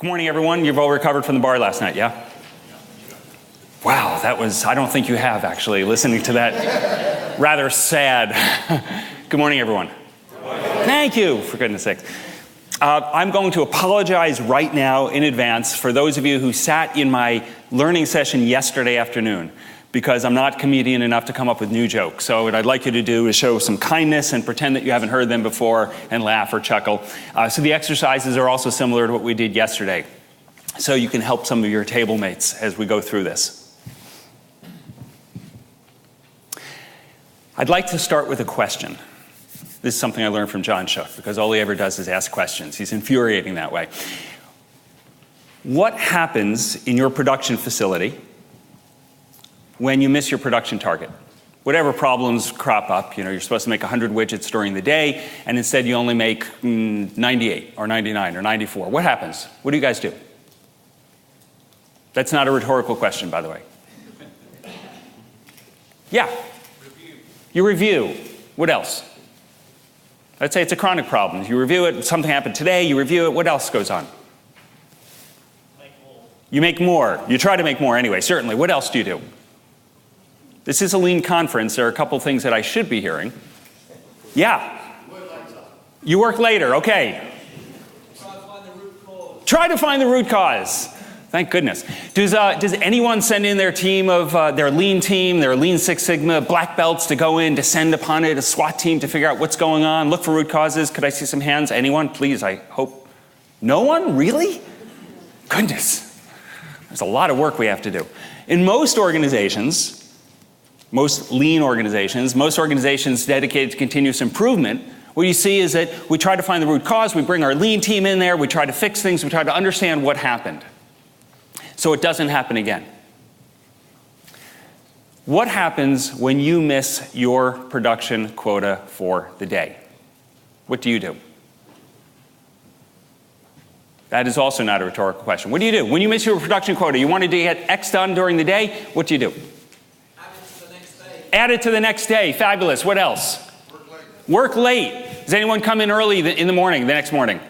Good morning, everyone. You've all recovered from the bar last night, yeah? Wow, that was, I don't think you have, actually, listening to that rather sad. Good morning, everyone. Good morning. Thank you, for goodness sake. I'm going to apologize right now in advance for those of you who sat in my learning session yesterday afternoon, because I'm not comedian enough to come up with new jokes. So what I'd like you to do is show some kindness and pretend that you haven't heard them before and laugh or chuckle. So the exercises are also similar to what we did yesterday. So you can help some of your table mates as we go through this. I'd like to start with a question. This is something I learned from John Shook, because all he ever does is ask questions. He's infuriating that way. What happens in your production facility when you miss your production target? Whatever problems crop up, you're supposed to make 100 widgets during the day, and instead you only make 98 or 99 or 94. What happens? What do you guys do? That's not a rhetorical question, by the way. Yeah. You review. What else? Let's say it's a chronic problem. You review it, something happened today, you review it, what else goes on? You make more. You try to make more anyway, certainly. What else do you do? This is a lean conference. There are a couple things that I should be hearing. Yeah. You work later, okay. Try to find the root cause. Thank goodness. Does anyone send in their team of, their lean team, their lean Six Sigma black belts to go in, descend upon it, a SWAT team to figure out what's going on, look for root causes? Could I see some hands? Anyone? Please, I hope. No one? Really? Goodness. There's a lot of work we have to do. In most organizations, most lean organizations, most organizations dedicated to continuous improvement, what you see is that we try to find the root cause, we bring our lean team in there, we try to fix things, we try to understand what happened, so it doesn't happen again. What happens when you miss your production quota for the day? What do you do? That is also not a rhetorical question. What do you do? When you miss your production quota, you wanted to get X done during the day, what do you do? Add it to the next day. Fabulous. What else? Work late. Does anyone come in early in the morning, the next morning?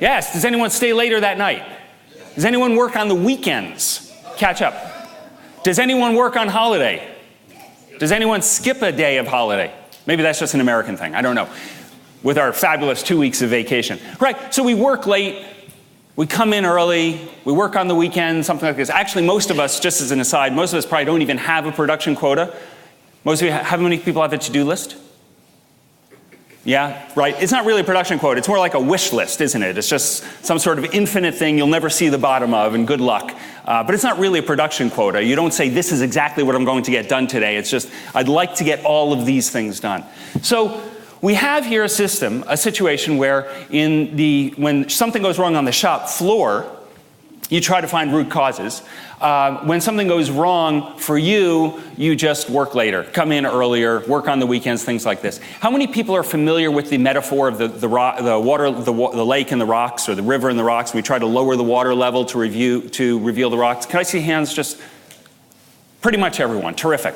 Yes. Does anyone stay later that night? Does anyone work on the weekends? Catch up. Does anyone work on holiday? Does anyone skip a day of holiday? Maybe that's just an American thing. I don't know. With our fabulous 2 weeks of vacation. Right. So we work late. We come in early. We work on the weekend, something like this. Actually, most of us, just as an aside, most of us probably don't even have a production quota. Most of you, how many people have a to-do list? Yeah, right. It's not really a production quota. It's more like a wish list, isn't it? It's just some sort of infinite thing you'll never see the bottom of, and good luck. But it's not really a production quota. You don't say, this is exactly what I'm going to get done today. It's just, I'd like to get all of these things done. So we have here a situation where when something goes wrong on the shop floor, you try to find root causes. When something goes wrong for you, you just work later, come in earlier, work on the weekends, things like this. How many people are familiar with the metaphor of the lake and the rocks, or the river and the rocks? We try to lower the water level to reveal the rocks. Can I see hands? Just pretty much everyone. Terrific.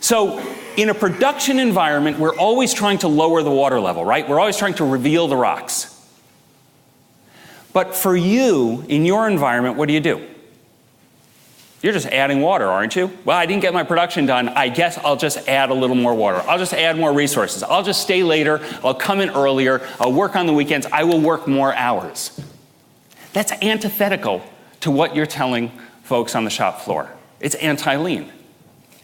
So in a production environment, we're always trying to lower the water level, right? We're always trying to reveal the rocks. But for you, in your environment, what do? You're just adding water, aren't you? Well, I didn't get my production done. I guess I'll just add a little more water. I'll just add more resources. I'll just stay later. I'll come in earlier. I'll work on the weekends. I will work more hours. That's antithetical to what you're telling folks on the shop floor. It's anti-lean.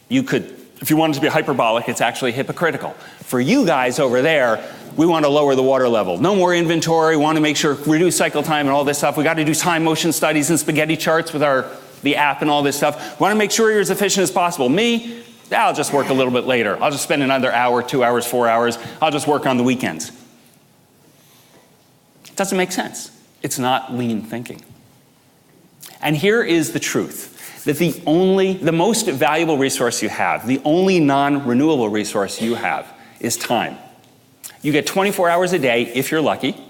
If you wanted to be hyperbolic, it's actually hypocritical. For you guys over there, we want to lower the water level. No more inventory. We want to make sure, reduce cycle time and all this stuff. We got to do time motion studies and spaghetti charts with the app and all this stuff. We want to make sure you're as efficient as possible. Me, I'll just work a little bit later. I'll just spend another hour, 2 hours, 4 hours. I'll just work on the weekends. It doesn't make sense. It's not lean thinking. And here is the truth. That the most valuable resource you have, the only non-renewable resource you have, is time. You get 24 hours a day if you're lucky,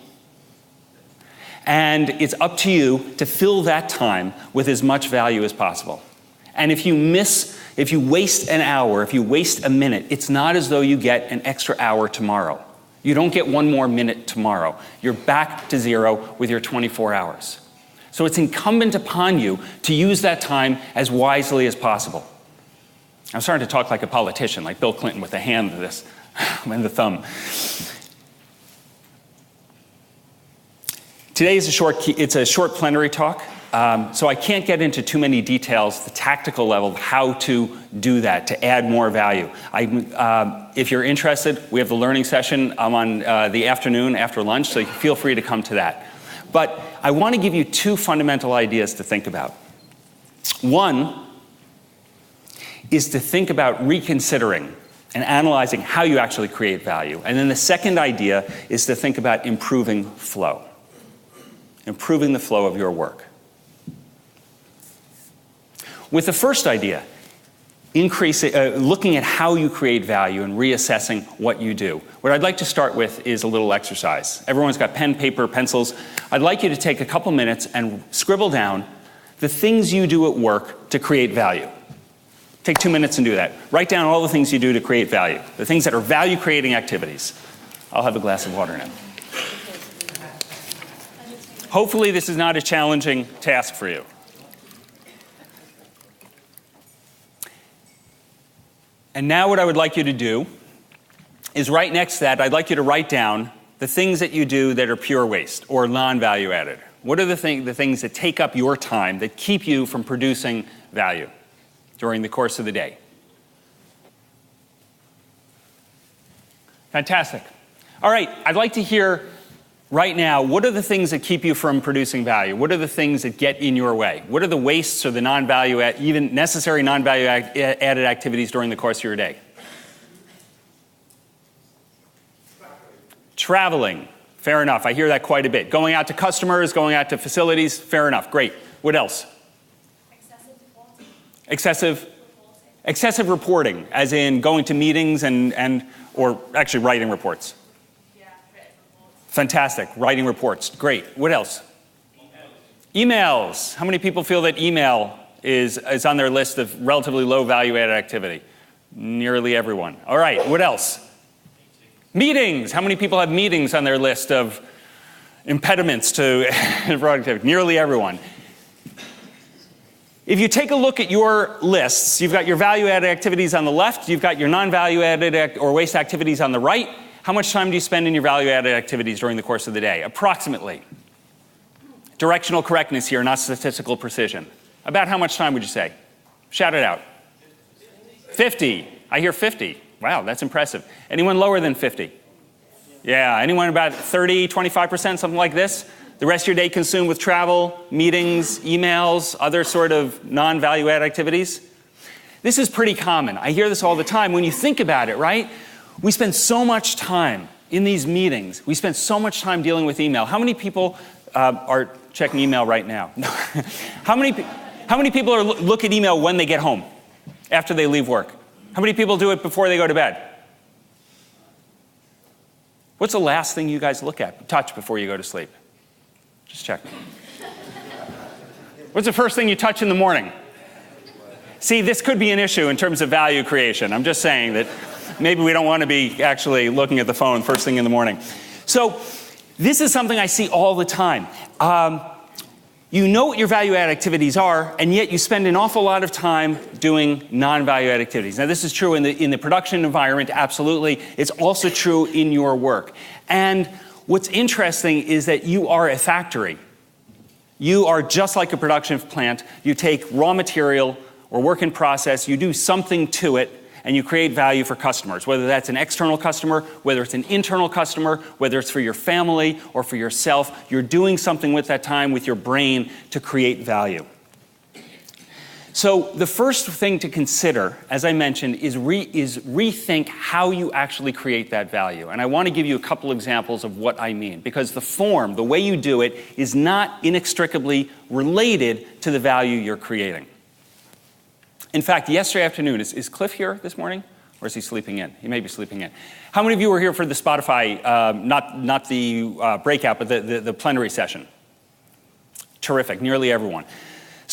and it's up to you to fill that time with as much value as possible. And if you waste an hour, if you waste a minute, it's not as though you get an extra hour tomorrow. You don't get one more minute tomorrow. You're back to zero with your 24 hours. So it's incumbent upon you to use that time as wisely as possible. I'm starting to talk like a politician, like Bill Clinton with the hand of this and the thumb. Today is it's a short plenary talk, so I can't get into too many details, the tactical level of how to do that, to add more value. If you're interested, we have the learning session on the afternoon after lunch, so feel free to come to that. But I want to give you two fundamental ideas to think about. One is to think about reconsidering and analyzing how you actually create value. And then the second idea is to think about improving flow. Improving the flow of your work. With the first idea, looking at how you create value and reassessing what you do. What I'd like to start with is a little exercise. Everyone's got pen, paper, pencils. I'd like you to take a couple minutes and scribble down the things you do at work to create value. Take 2 minutes and do that. Write down all the things you do to create value, the things that are value-creating activities. I'll have a glass of water now. Hopefully this is not a challenging task for you. And now what I would like you to do is right next to that, I'd like you to write down the things that you do that are pure waste or non-value added. What are the things that take up your time, that keep you from producing value during the course of the day? Fantastic. All right, I'd like to hear right now, what are the things that keep you from producing value? What are the things that get in your way? What are the wastes or the non-value, even necessary non-value added activities during the course of your day? Traveling. Fair enough. I hear that quite a bit. Going out to customers, going out to facilities. Fair enough. Great. What else? Excessive reporting. Excessive reporting, as in going to meetings or actually writing reports. Fantastic. Writing reports. Great. What else? Emails. How many people feel that email is on their list of relatively low value-added activity? Nearly everyone. All right. What else? Meetings. How many people have meetings on their list of impediments to productivity? Nearly everyone. If you take a look at your lists, you've got your value-added activities on the left, you've got your non-value-added or waste activities on the right. How much time do you spend in your value-added activities during the course of the day? Approximately. Directional correctness here, not statistical precision. About how much time would you say? Shout it out. 50. I hear 50. Wow, that's impressive. Anyone lower than 50? Yeah, anyone about 30, 25%, something like this? The rest of your day consumed with travel, meetings, emails, other sort of non-value-added activities? This is pretty common. I hear this all the time. When you think about it, right? We spend so much time in these meetings. We spend so much time dealing with email. How many people are checking email right now? How many people look at email when they get home, after they leave work? How many people do it before they go to bed? What's the last thing you guys look at, touch before you go to sleep? Just check. What's the first thing you touch in the morning? See, this could be an issue in terms of value creation. I'm just saying that maybe we don't want to be actually looking at the phone first thing in the morning. So this is something I see all the time. You know what your value-add activities are, and yet you spend an awful lot of time doing non-value-add activities. Now, this is true in the production environment, absolutely. It's also true in your work. And what's interesting is that you are a factory. You are just like a production plant. You take raw material or work in process, you do something to it, and you create value for customers, whether that's an external customer, whether it's an internal customer, whether it's for your family or for yourself. You're doing something with that time, with your brain, to create value. So the first thing to consider, as I mentioned, is rethink how you actually create that value. And I want to give you a couple examples of what I mean, because the form, the way you do it, is not inextricably related to the value you're creating. In fact, yesterday afternoon, is Cliff here this morning? Or is he sleeping in? He may be sleeping in. How many of you were here for the Spotify, not the breakout, but the plenary session? Terrific, nearly everyone.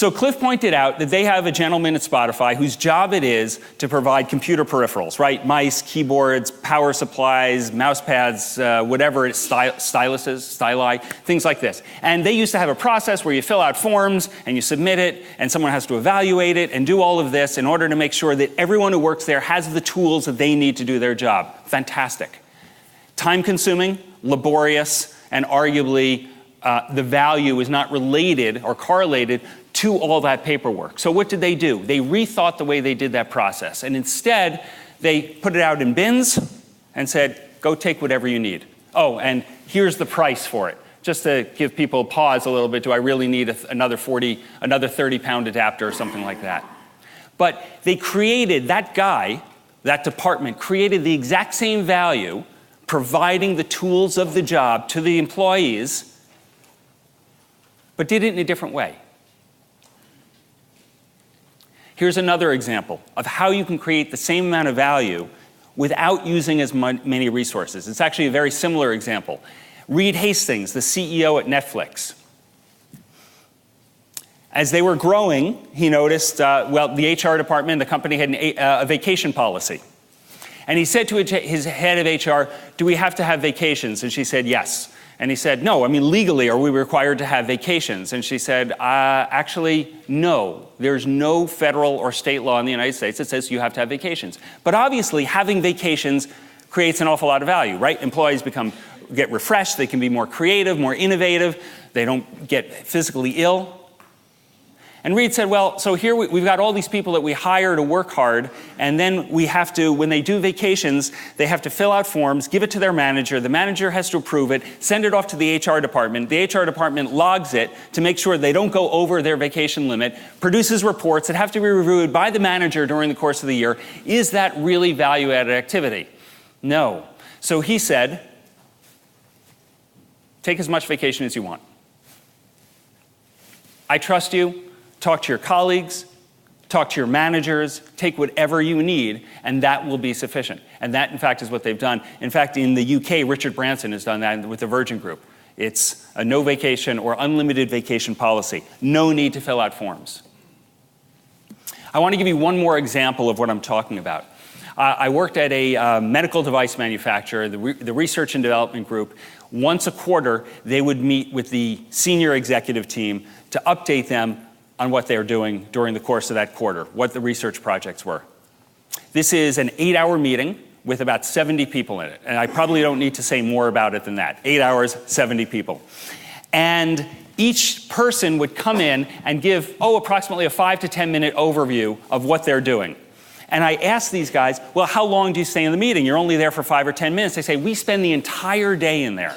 So Cliff pointed out that they have a gentleman at Spotify whose job it is to provide computer peripherals, right? Mice, keyboards, power supplies, mouse pads, whatever it's, styluses, styli, things like this. And they used to have a process where you fill out forms and you submit it and someone has to evaluate it and do all of this in order to make sure that everyone who works there has the tools that they need to do their job. Fantastic. Time-consuming, laborious, and arguably the value is not related or correlated to all that paperwork. So what did they do? They rethought the way they did that process. And instead, they put it out in bins and said, go take whatever you need. Oh, and here's the price for it. Just to give people pause a little bit, do I really need another 30-pound adapter or something like that? But they created, that guy, that department, created the exact same value, providing the tools of the job to the employees, but did it in a different way. Here's another example of how you can create the same amount of value without using as many resources. It's actually a very similar example. Reed Hastings, the CEO at Netflix. As they were growing, he noticed, the HR department, the company had a vacation policy. And he said to his head of HR, do we have to have vacations? And she said, yes. And he said, no, I mean, legally, are we required to have vacations? And she said, actually, no. There's no federal or state law in the United States that says you have to have vacations. But obviously, having vacations creates an awful lot of value, right? Employees get refreshed, they can be more creative, more innovative, they don't get physically ill. And Reed said, well, so here we've got all these people that we hire to work hard, and then we have to, when they do vacations, they have to fill out forms, give it to their manager, the manager has to approve it, send it off to the HR department, the HR department logs it to make sure they don't go over their vacation limit, produces reports that have to be reviewed by the manager during the course of the year. Is that really value-added activity? No. So he said, take as much vacation as you want. I trust you. Talk to your colleagues, talk to your managers, take whatever you need, and that will be sufficient. And that, in fact, is what they've done. In fact, in the UK, Richard Branson has done that with the Virgin Group. It's a no vacation or unlimited vacation policy. No need to fill out forms. I want to give you one more example of what I'm talking about. I worked at a medical device manufacturer, the Research and Development Group. Once a quarter, they would meet with the senior executive team to update them on what they're doing during the course of that quarter, what the research projects were. This is an 8-hour meeting with about 70 people in it. And I probably don't need to say more about it than that. 8 hours, 70 people. And each person would come in and give, approximately a 5 to 10 minute overview of what they're doing. And I asked these guys, well, how long do you stay in the meeting? You're only there for 5 or 10 minutes. They say, we spend the entire day in there.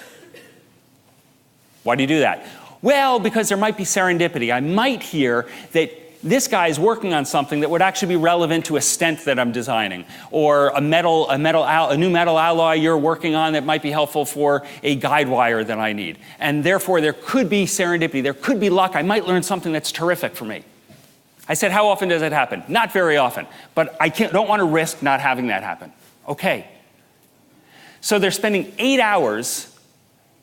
Why do you do that? Well, because there might be serendipity. I might hear that this guy is working on something that would actually be relevant to a stent that I'm designing, or a new metal alloy you're working on that might be helpful for a guide wire that I need. And therefore, there could be serendipity. There could be luck. I might learn something that's terrific for me. I said, how often does that happen? Not very often, but I don't want to risk not having that happen. Okay. So they're spending 8 hours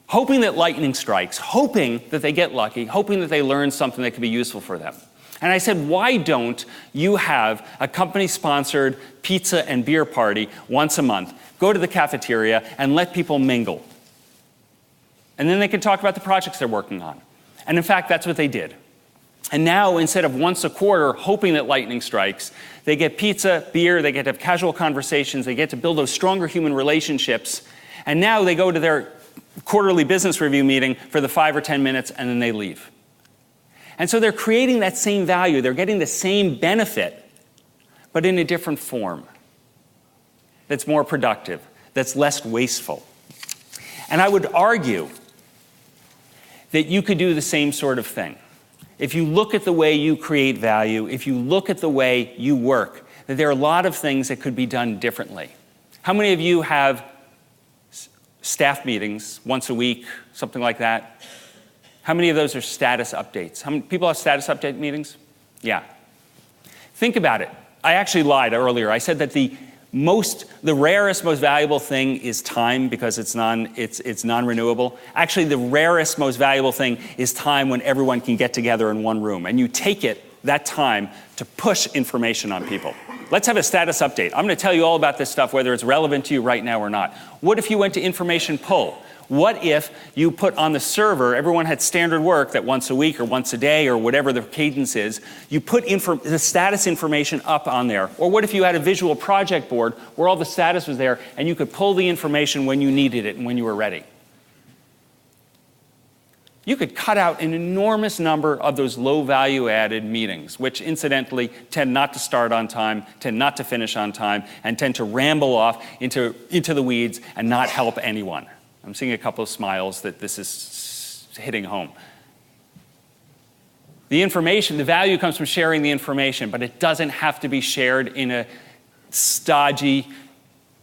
hoping that lightning strikes, hoping that they get lucky, hoping that they learn something that could be useful for them. And I said, why don't you have a company-sponsored pizza and beer party once a month? Go to the cafeteria and let people mingle. And then they can talk about the projects they're working on. And in fact, that's what they did. And now, instead of once a quarter hoping that lightning strikes, they get pizza, beer, they get to have casual conversations, they get to build those stronger human relationships. And now they go to their quarterly business review meeting for the 5 or 10 minutes, and then they leave. And so they're creating that same value. They're getting the same benefit, but in a different form that's more productive, that's less wasteful. And I would argue that you could do the same sort of thing. If you look at the way you create value, if you look at the way you work, that there are a lot of things that could be done differently. How many of you have staff meetings once a week, something like that? How many of those are status updates? How many people have status update meetings? Yeah. Think about it. I actually lied earlier. I said that the The rarest, most valuable thing is time because it's non-renewable. Actually, the rarest, most valuable thing is time when everyone can get together in one room. And you take that time to push information on people. Let's have a status update. I'm going to tell you all about this stuff, whether it's relevant to you right now or not. What if you went to information pull? What if you put on the server, everyone had standard work that once a week or once a day or whatever the cadence is, you put the status information up on there. Or what if you had a visual project board where all the status was there and you could pull the information when you needed it and when you were ready? You could cut out an enormous number of those low value added meetings, which incidentally tend not to start on time, tend not to finish on time, and tend to ramble off into the weeds and not help anyone. I'm seeing a couple of smiles that this is hitting home. The value comes from sharing the information, but it doesn't have to be shared in a stodgy,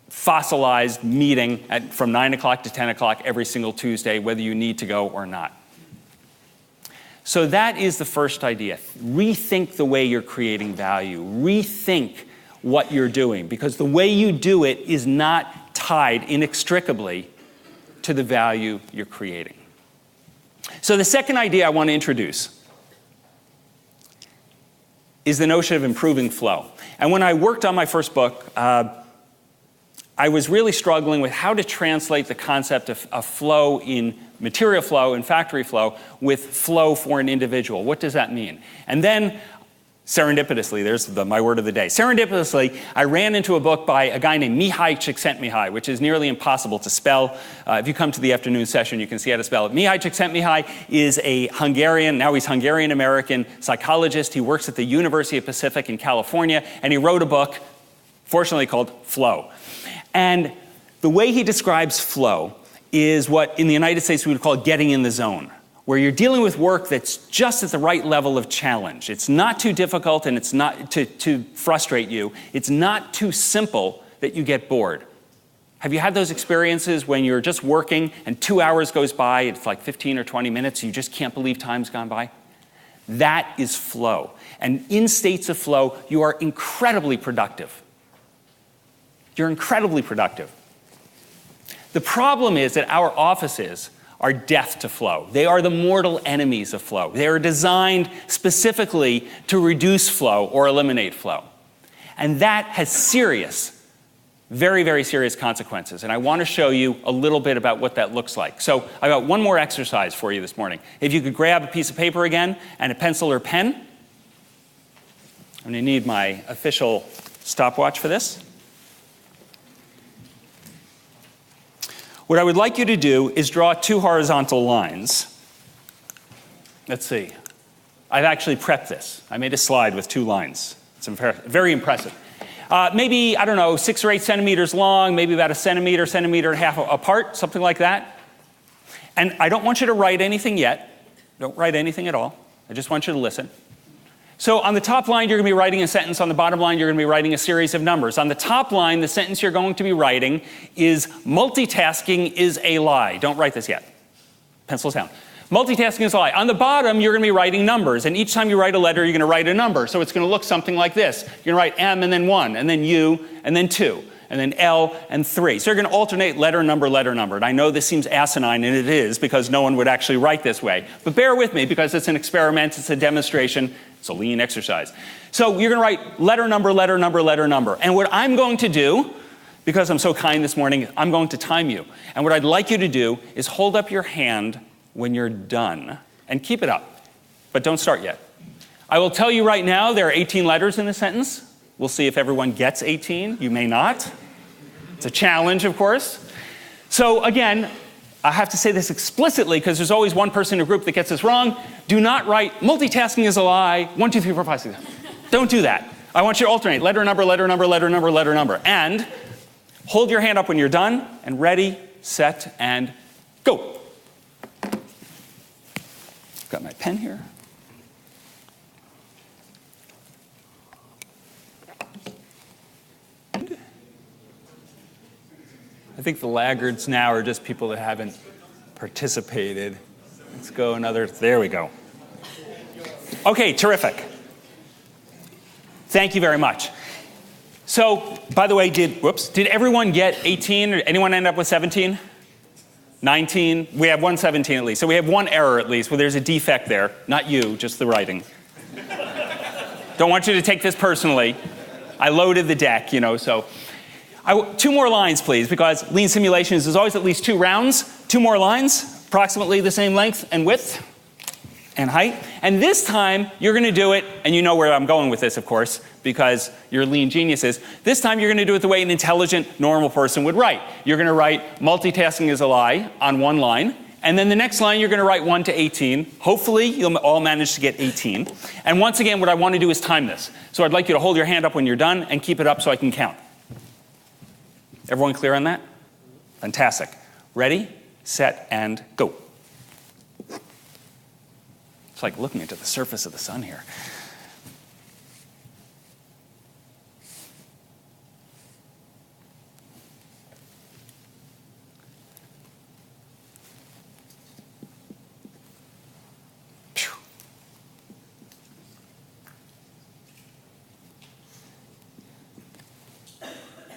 fossilized meeting from 9 o'clock to 10 o'clock every single Tuesday, whether you need to go or not. So that is the first idea. Rethink the way you're creating value. Rethink what you're doing, because the way you do it is not tied inextricably to the value you're creating. So the second idea I want to introduce is the notion of improving flow. And when I worked on my first book, I was really struggling with how to translate the concept of flow in material flow and factory flow with flow for an individual. What does that mean? And then serendipitously, there's my word of the day. Serendipitously, I ran into a book by a guy named Mihaly Csikszentmihalyi, which is nearly impossible to spell. If you come to the afternoon session, you can see how to spell it. Mihaly Csikszentmihalyi is a Hungarian, now he's Hungarian-American psychologist. He works at the University of Pacific in California, and he wrote a book, fortunately called Flow. And the way he describes flow is what in the United States we would call getting in the zone, where you're dealing with work that's just at the right level of challenge. It's not too difficult and it's not to frustrate you. It's not too simple that you get bored. Have you had those experiences when you're just working and 2 hours goes by, it's like 15 or 20 minutes, you just can't believe time's gone by? That is flow. And in states of flow, you are incredibly productive. You're incredibly productive. The problem is that our offices are death to flow. They are the mortal enemies of flow. They are designed specifically to reduce flow or eliminate flow. And that has serious, very, very serious consequences. And I want to show you a little bit about what that looks like. So I got one more exercise for you this morning. If you could grab a piece of paper again and a pencil or pen. I'm going to need my official stopwatch for this. What I would like you to do is draw 2 horizontal lines. Let's see. I've actually prepped this. I made a slide with 2 lines. It's very impressive. Maybe, 6 or 8 centimeters long, maybe about a centimeter and a half apart, something like that. And I don't want you to write anything yet. Don't write anything at all. I just want you to listen. So on the top line, you're going to be writing a sentence. On the bottom line, you're going to be writing a series of numbers. On the top line, the sentence you're going to be writing is multitasking is a lie. Don't write this yet. Pencils down. Multitasking is a lie. On the bottom, you're going to be writing numbers. And each time you write a letter, you're going to write a number. So it's going to look something like this. You're going to write M and then 1, and then U, and then 2, and then L and 3. So you're going to alternate letter, number. And I know this seems asinine, and it is, because no one would actually write this way. But bear with me, because it's an experiment, it's a demonstration. It's a lean exercise. So you're going to write letter, number. And what I'm going to do, because I'm so kind this morning, I'm going to time you. And what I'd like you to do is hold up your hand when you're done. And keep it up. But don't start yet. I will tell you right now, there are 18 letters in the sentence. We'll see if everyone gets 18. You may not. It's a challenge, of course. So again, I have to say this explicitly because there's always one person in a group that gets this wrong. Do not write multitasking is a lie, 1, 2, 3, 4, 5, 6. Don't do that. I want you to alternate letter, number. And hold your hand up when you're done and ready, set, and go. Got my pen here. I think the laggards now are just people that haven't participated. Let's go another, there we go. Okay, terrific. Thank you very much. So, by the way, did everyone get 18? Or anyone end up with 17? 19? We have one 17 at least. So we have one error at least, where there's a defect there. Not you, just the writing. Don't want you to take this personally. I loaded the deck, so. Two more lines, please, because lean simulations is always at least 2 rounds. 2 more lines, approximately the same length and width and height. And this time, you're going to do it, and you know where I'm going with this, of course, because you're lean geniuses. This time, you're going to do it the way an intelligent, normal person would write. You're going to write multitasking is a lie on one line, and then the next line, you're going to write 1 to 18. Hopefully, you'll all manage to get 18. And once again, what I want to do is time this. So I'd like you to hold your hand up when you're done and keep it up so I can count. Everyone clear on that? Fantastic. Ready, set, and go. It's like looking into the surface of the sun here. Phew.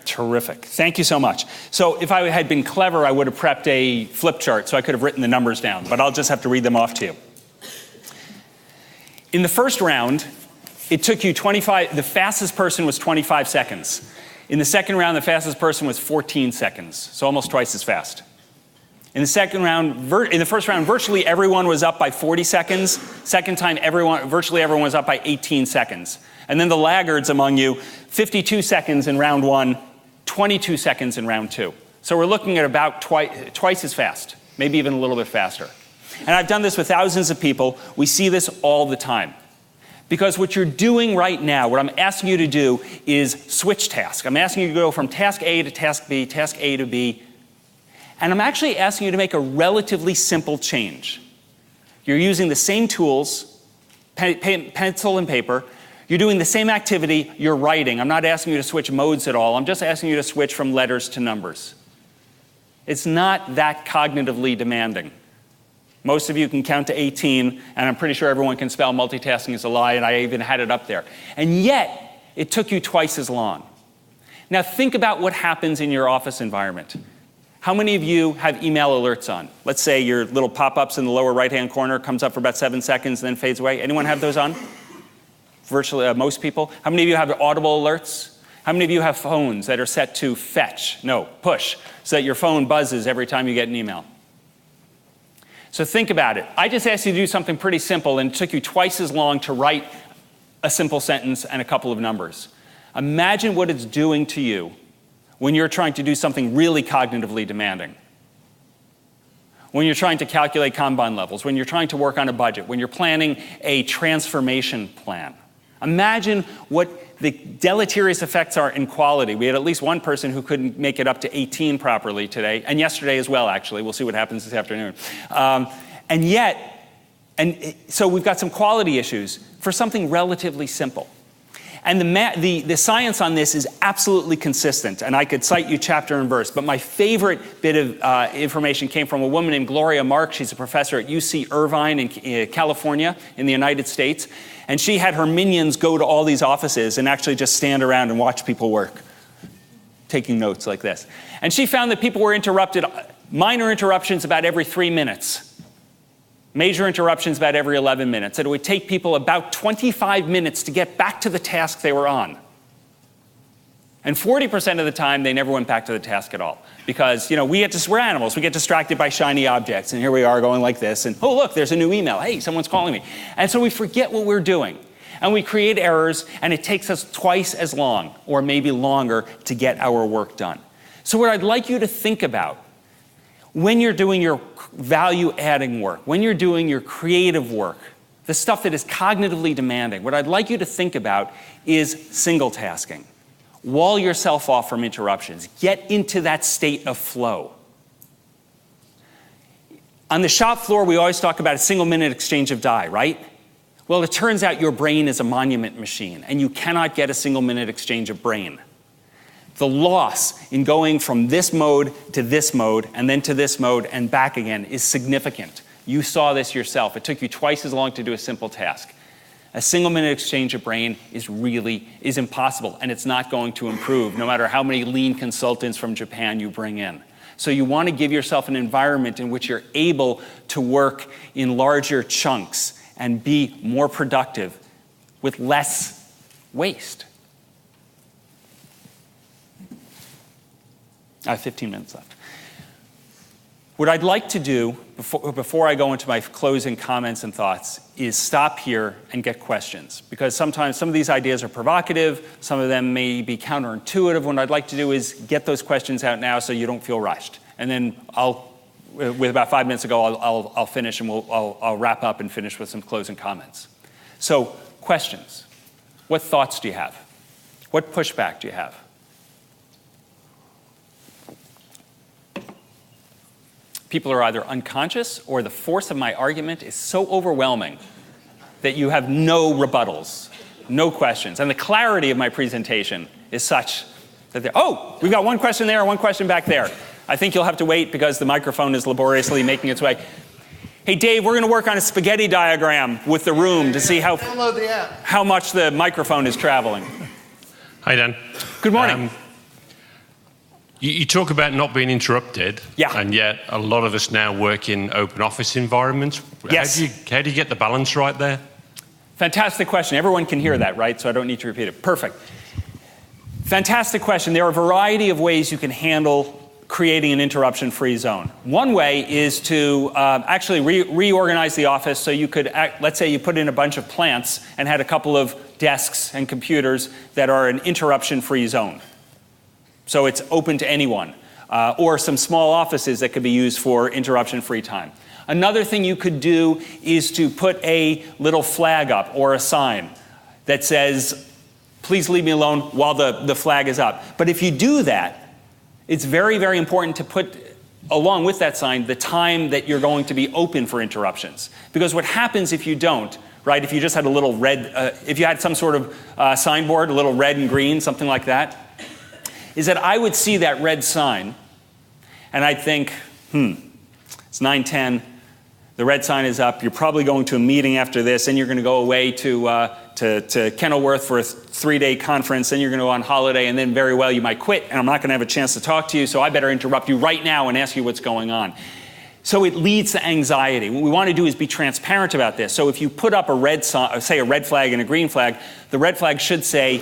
Terrific. Thank you so much. So if I had been clever, I would have prepped a flip chart so I could have written the numbers down, but I'll just have to read them off to you. In the first round, it took you the fastest person was 25 seconds. In the second round, the fastest person was 14 seconds, so almost twice as fast. In the first round, virtually everyone was up by 40 seconds. Second time, virtually everyone was up by 18 seconds. And then the laggards among you, 52 seconds in round 1, 22 seconds in round 2. So we're looking at about twice as fast, maybe even a little bit faster. And I've done this with thousands of people. We see this all the time. Because what you're doing right now, what I'm asking you to do is switch task. I'm asking you to go from task A to task B, task A to B. And I'm actually asking you to make a relatively simple change. You're using the same tools, pencil and paper. You're doing the same activity. You're writing. I'm not asking you to switch modes at all. I'm just asking you to switch from letters to numbers. It's not that cognitively demanding. Most of you can count to 18, and I'm pretty sure everyone can spell multitasking is a lie, and I even had it up there. And yet, it took you twice as long. Now think about what happens in your office environment. How many of you have email alerts on? Let's say your little pop-ups in the lower right-hand corner comes up for about 7 seconds and then fades away. Anyone have those on? Virtually most people. How many of you have audible alerts? How many of you have phones that are set to push, so that your phone buzzes every time you get an email? So think about it. I just asked you to do something pretty simple, and it took you twice as long to write a simple sentence and a couple of numbers. Imagine what it's doing to you when you're trying to do something really cognitively demanding. When you're trying to calculate Kanban levels, when you're trying to work on a budget, when you're planning a transformation plan. Imagine what the deleterious effects are in quality. We had at least one person who couldn't make it up to 18 properly today, and yesterday as well, actually. We'll see what happens this afternoon. So we've got some quality issues for something relatively simple. And the science on this is absolutely consistent, and I could cite you chapter and verse, but my favorite bit of information came from a woman named Gloria Mark. She's a professor at UC Irvine in California in the United States, and she had her minions go to all these offices and actually just stand around and watch people work, taking notes like this. And she found that people were interrupted, minor interruptions about every 3 minutes. Major interruptions about every 11 minutes. It would take people about 25 minutes to get back to the task they were on. And 40% of the time, they never went back to the task at all. Because, we're animals. We get distracted by shiny objects. And here we are going like this. And, oh, look, there's a new email. Hey, someone's calling me. And so we forget what we're doing. And we create errors, and it takes us twice as long, or maybe longer, to get our work done. So what I'd like you to think about when you're doing your value-adding work, when you're doing your creative work, the stuff that is cognitively demanding, what I'd like you to think about is single tasking. Wall yourself off from interruptions. Get into that state of flow. On the shop floor, we always talk about a single-minute exchange of die, right? Well, it turns out your brain is a monument machine, and you cannot get a single-minute exchange of brain. The loss in going from this mode to this mode and then to this mode and back again is significant. You saw this yourself. It took you twice as long to do a simple task. A single-minute exchange of brain is impossible, and it's not going to improve, no matter how many lean consultants from Japan you bring in. So you want to give yourself an environment in which you're able to work in larger chunks and be more productive with less waste. I have 15 minutes left. What I'd like to do before I go into my closing comments and thoughts is stop here and get questions, because sometimes some of these ideas are provocative, some of them may be counterintuitive. What I'd like to do is get those questions out now so you don't feel rushed. And then with about 5 minutes ago, I'll finish and I'll wrap up and finish with some closing comments. So, questions. What thoughts do you have? What pushback do you have? People are either unconscious or the force of my argument is so overwhelming that you have no rebuttals, no questions. And the clarity of my presentation is such that we've got one question there, one question back there. I think you'll have to wait because the microphone is laboriously making its way. Hey, Dave, we're going to work on a spaghetti diagram with the room to see how much the microphone is traveling. Hi, Dan. Good morning. You talk about not being interrupted, yeah. And yet a lot of us now work in open office environments. Yes. How do you get the balance right there? Fantastic question. Everyone can hear that, right? So I don't need to repeat it. Perfect. Fantastic question. There are a variety of ways you can handle creating an interruption-free zone. One way is to actually reorganize the office so you could, let's say you put in a bunch of plants and had a couple of desks and computers that are an interruption-free zone. So it's open to anyone, or some small offices that could be used for interruption-free time. Another thing you could do is to put a little flag up or a sign that says, please leave me alone while the flag is up. But if you do that, it's very, very important to put along with that sign the time that you're going to be open for interruptions. Because what happens if you don't, right, if you just had a little red, if you had some sort of signboard, a little red and green, something like that, is that I would see that red sign and I'd think, it's 9:10, the red sign is up, you're probably going to a meeting after this, and you're going to go away to Kenilworth for a 3-day conference, then you're going to go on holiday, and then very well you might quit, and I'm not going to have a chance to talk to you, so I better interrupt you right now and ask you what's going on. So it leads to anxiety. What we want to do is be transparent about this. So if you put up a red sign, say a red flag and a green flag, the red flag should say,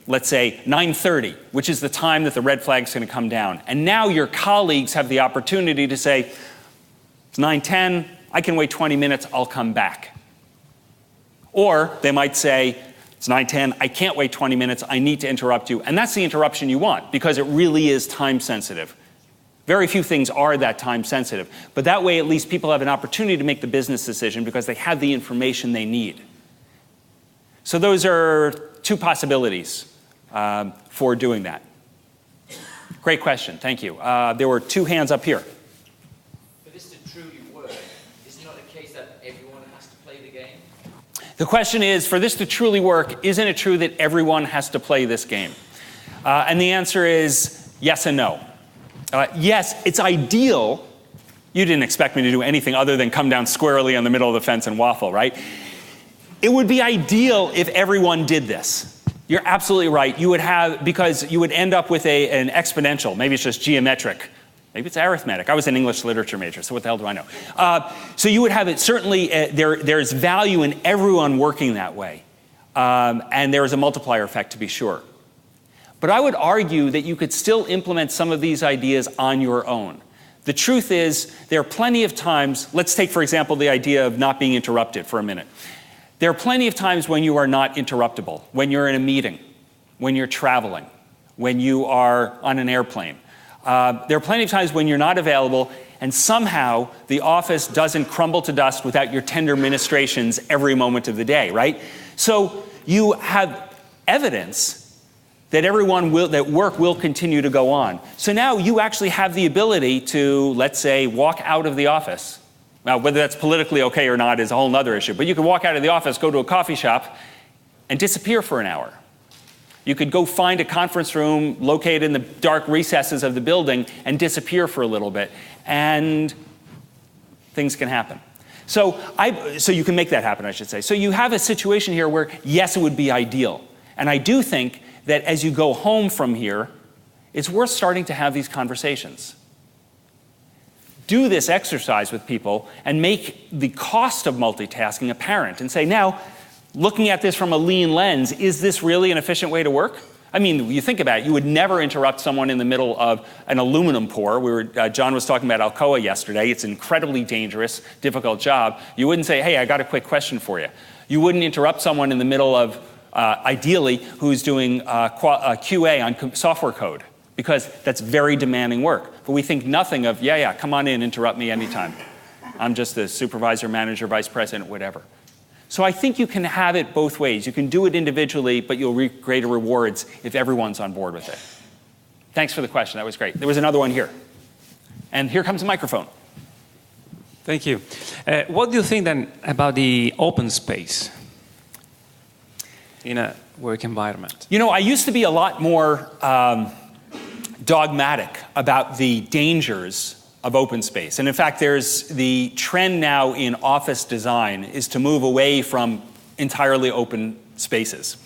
let's say 9:30, which is the time that the red flag is going to come down. And now your colleagues have the opportunity to say, it's 9:10, I can wait 20 minutes, I'll come back. Or they might say, it's 9:10, I can't wait 20 minutes, I need to interrupt you. And that's the interruption you want, because it really is time sensitive. Very few things are that time sensitive. But that way, at least people have an opportunity to make the business decision because they have the information they need. So those are two possibilities for doing that. Great question, thank you. There were two hands up here. For this to truly work, is it not the case that everyone has to play the game? The question is, for this to truly work, isn't it true that everyone has to play this game? And the answer is yes and no. Yes, it's ideal. You didn't expect me to do anything other than come down squarely on the middle of the fence and waffle, right? It would be ideal if everyone did this. You're absolutely right. You would have, because you would end up with an exponential. Maybe it's just geometric. Maybe it's arithmetic. I was an English literature major, so what the hell do I know? So you would have it, certainly, there's value in everyone working that way. And there is a multiplier effect, to be sure. But I would argue that you could still implement some of these ideas on your own. The truth is, there are plenty of times, let's take, for example, the idea of not being interrupted for a minute. There are plenty of times when you are not interruptible, when you're in a meeting, when you're traveling, when you are on an airplane. There are plenty of times when you're not available, and somehow the office doesn't crumble to dust without your tender ministrations every moment of the day, right? So you have evidence that that work will continue to go on. So now you actually have the ability to, let's say, walk out of the office. Now, whether that's politically okay or not is a whole other issue, but you could walk out of the office, go to a coffee shop, and disappear for an hour. You could go find a conference room located in the dark recesses of the building and disappear for a little bit, and things can happen. So you can make that happen, I should say. So you have a situation here where, yes, it would be ideal. And I do think that as you go home from here, it's worth starting to have these conversations. Do this exercise with people and make the cost of multitasking apparent and say, now, looking at this from a lean lens, is this really an efficient way to work? I mean, you think about it, you would never interrupt someone in the middle of an aluminum pour. John was talking about Alcoa yesterday. It's an incredibly dangerous, difficult job. You wouldn't say, hey, I got a quick question for you. You wouldn't interrupt someone in the middle of, ideally, who's doing QA on software code, because that's very demanding work. But we think nothing of, yeah, come on in, interrupt me anytime. I'm just the supervisor, manager, vice president, whatever. So I think you can have it both ways. You can do it individually, but you'll reap greater rewards if everyone's on board with it. Thanks for the question. That was great. There was another one here. And here comes a microphone. Thank you. What do you think then about the open space in a work environment? You know, I used to be a lot more dogmatic about the dangers of open space. And in fact, there's the trend now in office design is to move away from entirely open spaces.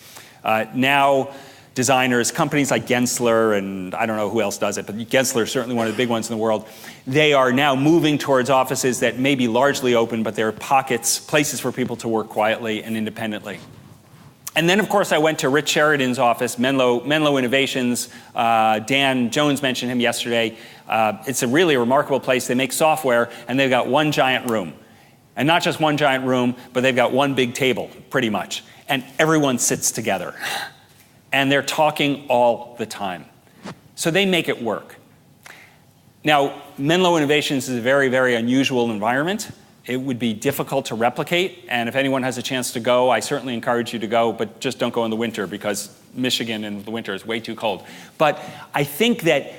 Now, designers, companies like Gensler, and I don't know who else does it, but Gensler is certainly one of the big ones in the world. They are now moving towards offices that may be largely open, but they're pockets, places for people to work quietly and independently. And then, of course, I went to Rich Sheridan's office, Menlo Innovations. Dan Jones mentioned him yesterday. It's a really remarkable place. They make software, and they've got one giant room. And not just one giant room, but they've got one big table, pretty much. And everyone sits together. And they're talking all the time. So they make it work. Now, Menlo Innovations is a very, very unusual environment. It would be difficult to replicate, and if anyone has a chance to go, I certainly encourage you to go, but just don't go in the winter because Michigan in the winter is way too cold. But I think that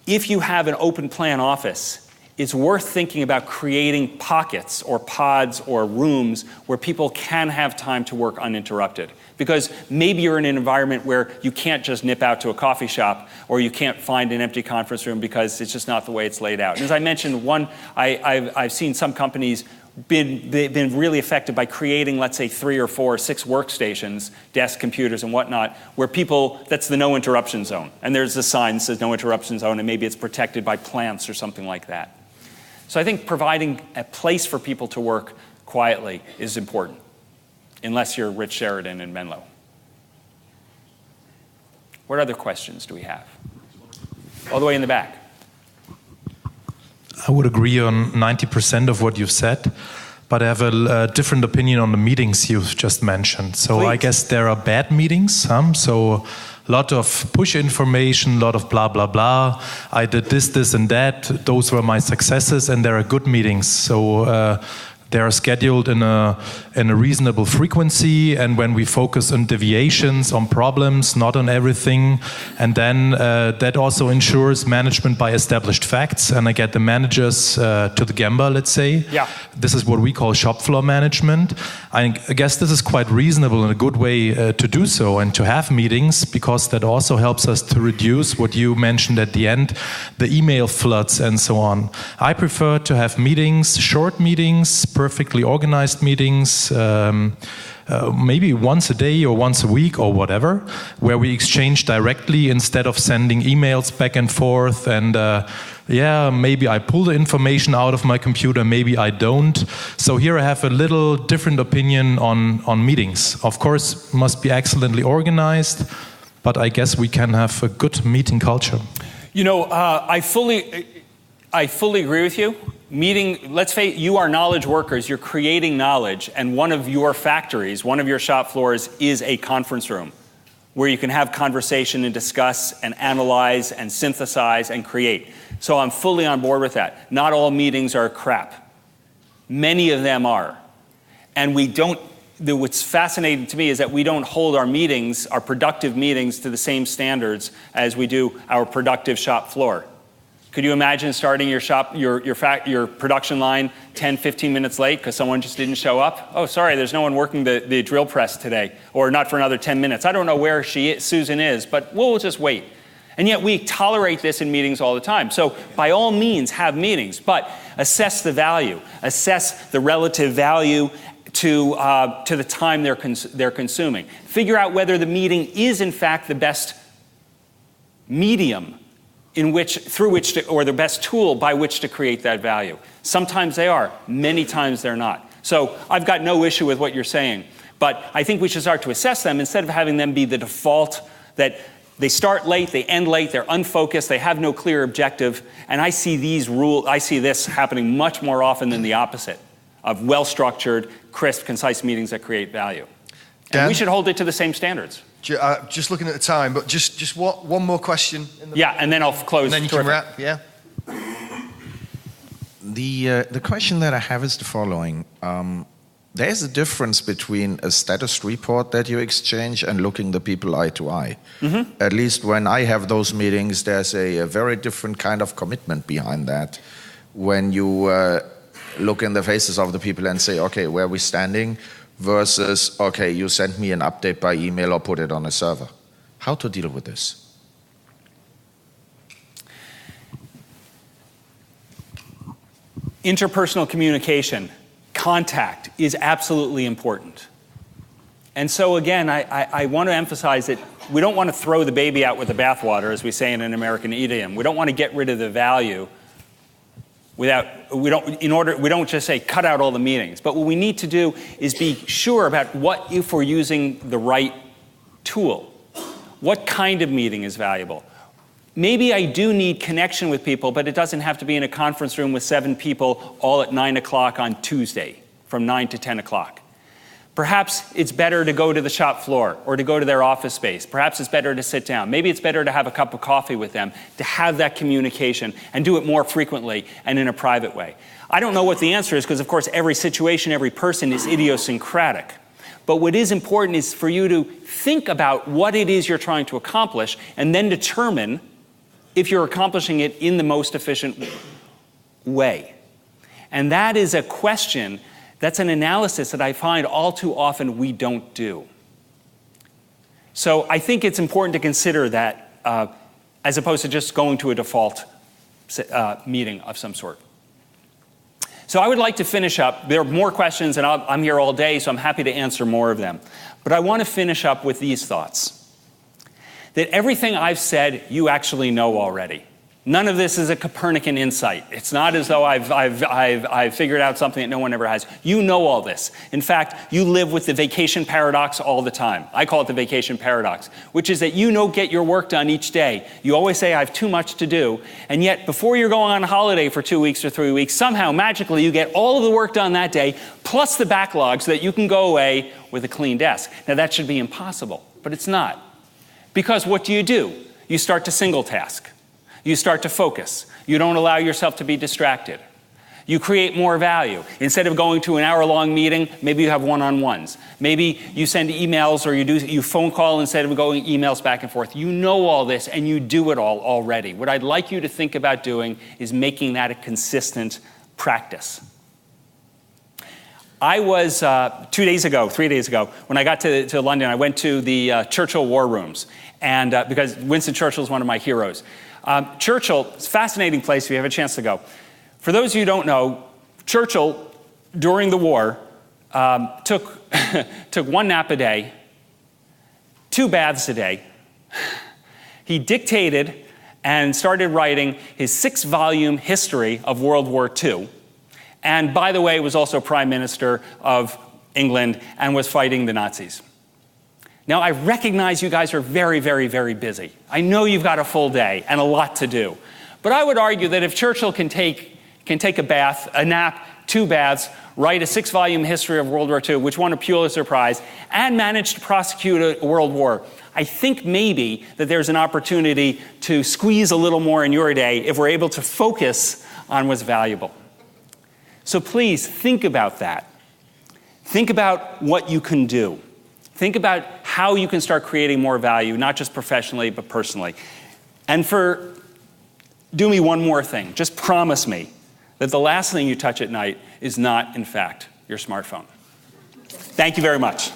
if you have an open plan office, it's worth thinking about creating pockets or pods or rooms where people can have time to work uninterrupted. Because maybe you're in an environment where you can't just nip out to a coffee shop or you can't find an empty conference room because it's just not the way it's laid out. And as I mentioned, I've seen some companies been really affected by creating, let's say, 3 or 4 or 6 workstations, desks, computers, and whatnot, where people, that's the no interruption zone. And there's a sign that says no interruption zone, and maybe it's protected by plants or something like that. So I think providing a place for people to work quietly is important, unless you're Rich Sheridan in Menlo. What other questions do we have? All the way in the back. I would agree on 90% of what you've said, but I have a different opinion on the meetings you've just mentioned. So Please. I guess there are bad meetings, so a lot of push information, a lot of blah, blah, blah. I did this, and that. Those were my successes, and there are good meetings. So they are scheduled in a reasonable frequency, and when we focus on deviations, on problems, not on everything, and then that also ensures management by established facts, and I get the managers to the Gemba, let's say. Yeah. This is what we call shop floor management. I guess this is quite reasonable and a good way to do so and to have meetings, because that also helps us to reduce what you mentioned at the end, the email floods and so on. I prefer to have meetings, short meetings, perfectly organized meetings, maybe once a day or once a week or whatever, where we exchange directly instead of sending emails back and forth. And yeah, maybe I pull the information out of my computer, maybe I don't. So here I have a little different opinion on meetings. Of course, must be excellently organized, but I guess we can have a good meeting culture. You know, I fully agree with you. Let's face, you are knowledge workers, you're creating knowledge, and one of your factories, one of your shop floors is a conference room where you can have conversation and discuss and analyze and synthesize and create. So I'm fully on board with that. Not all meetings are crap. Many of them are. And what's fascinating to me is that we don't hold our meetings, our productive meetings, to the same standards as we do our productive shop floor. Could you imagine starting your production line 10, 15 minutes late because someone just didn't show up? Oh, sorry, there's no one working the drill press today, or not for another 10 minutes. I don't know where Susan is, but we'll just wait. And yet we tolerate this in meetings all the time. So by all means, have meetings, but assess the value. Assess the relative value to the time they're consuming. Figure out whether the meeting is in fact the best medium or the best tool by which to create that value. Sometimes they are, many times they're not. So I've got no issue with what you're saying, but I think we should start to assess them instead of having them be the default that they start late, they end late, they're unfocused, they have no clear objective, and I see this happening much more often than the opposite of well-structured, crisp, concise meetings that create value. Dan? And we should hold it to the same standards. Just looking at the time, but just one more question. Yeah, and then I'll close. And then you can wrap, yeah? The question that I have is the following. There's a difference between a status report that you exchange and looking the people eye to eye. Mm-hmm. At least when I have those meetings, there's a very different kind of commitment behind that. When you look in the faces of the people and say, okay, where are we standing? Versus, okay, you sent me an update by email or put it on a server. How to deal with this? Interpersonal communication, contact is absolutely important. And so again, I want to emphasize that we don't want to throw the baby out with the bathwater, as we say in an American idiom. We don't want to get rid of the value we don't just say cut out all the meetings. But what we need to do is be sure about if we're using the right tool. What kind of meeting is valuable? Maybe I do need connection with people, but it doesn't have to be in a conference room with 7 people all at 9 o'clock on Tuesday, from 9 to 10 o'clock. Perhaps it's better to go to the shop floor or to go to their office space. Perhaps it's better to sit down. Maybe it's better to have a cup of coffee with them, to have that communication and do it more frequently and in a private way. I don't know what the answer is because, of course, every situation, every person is idiosyncratic. But what is important is for you to think about what it is you're trying to accomplish and then determine if you're accomplishing it in the most efficient way. And that is a question. That's an analysis that I find all too often we don't do. So I think it's important to consider that as opposed to just going to a default meeting of some sort. So I would like to finish up. There are more questions, and I'm here all day, so I'm happy to answer more of them. But I want to finish up with these thoughts. That everything I've said, you actually know already. None of this is a Copernican insight. It's not as though I've figured out something that no one ever has. You know all this. In fact, you live with the vacation paradox all the time. I call it the vacation paradox, which is that you don't get your work done each day. You always say, I have too much to do. And yet, before you're going on holiday for 2 weeks or 3 weeks, somehow, magically, you get all of the work done that day, plus the backlog, so that you can go away with a clean desk. Now, that should be impossible, but it's not. Because what do? You start to single task. You start to focus. You don't allow yourself to be distracted. You create more value. Instead of going to an hour-long meeting, maybe you have one-on-ones. Maybe you send emails or you phone call instead of going emails back and forth. You know all this and you do it all already. What I'd like you to think about doing is making that a consistent practice. I was, 3 days ago, when I got to London, I went to the Churchill War Rooms, and because Winston Churchill is one of my heroes. Churchill, it's a fascinating place if you have a chance to go. For those of you who don't know, Churchill, during the war, took 1 nap a day, 2 baths a day. He dictated and started writing his 6-volume history of World War II. And by the way, was also Prime Minister of England and was fighting the Nazis. Now, I recognize you guys are very, very, very busy. I know you've got a full day and a lot to do. But I would argue that if Churchill can take a bath, a nap, 2 baths, write a 6-volume history of World War II, which won a Pulitzer Prize, and managed to prosecute a world war, I think maybe that there's an opportunity to squeeze a little more in your day if we're able to focus on what's valuable. So please think about that. Think about what you can do. Think about how you can start creating more value, not just professionally, but personally. And do me one more thing. Just promise me that the last thing you touch at night is not, in fact, your smartphone. Thank you very much.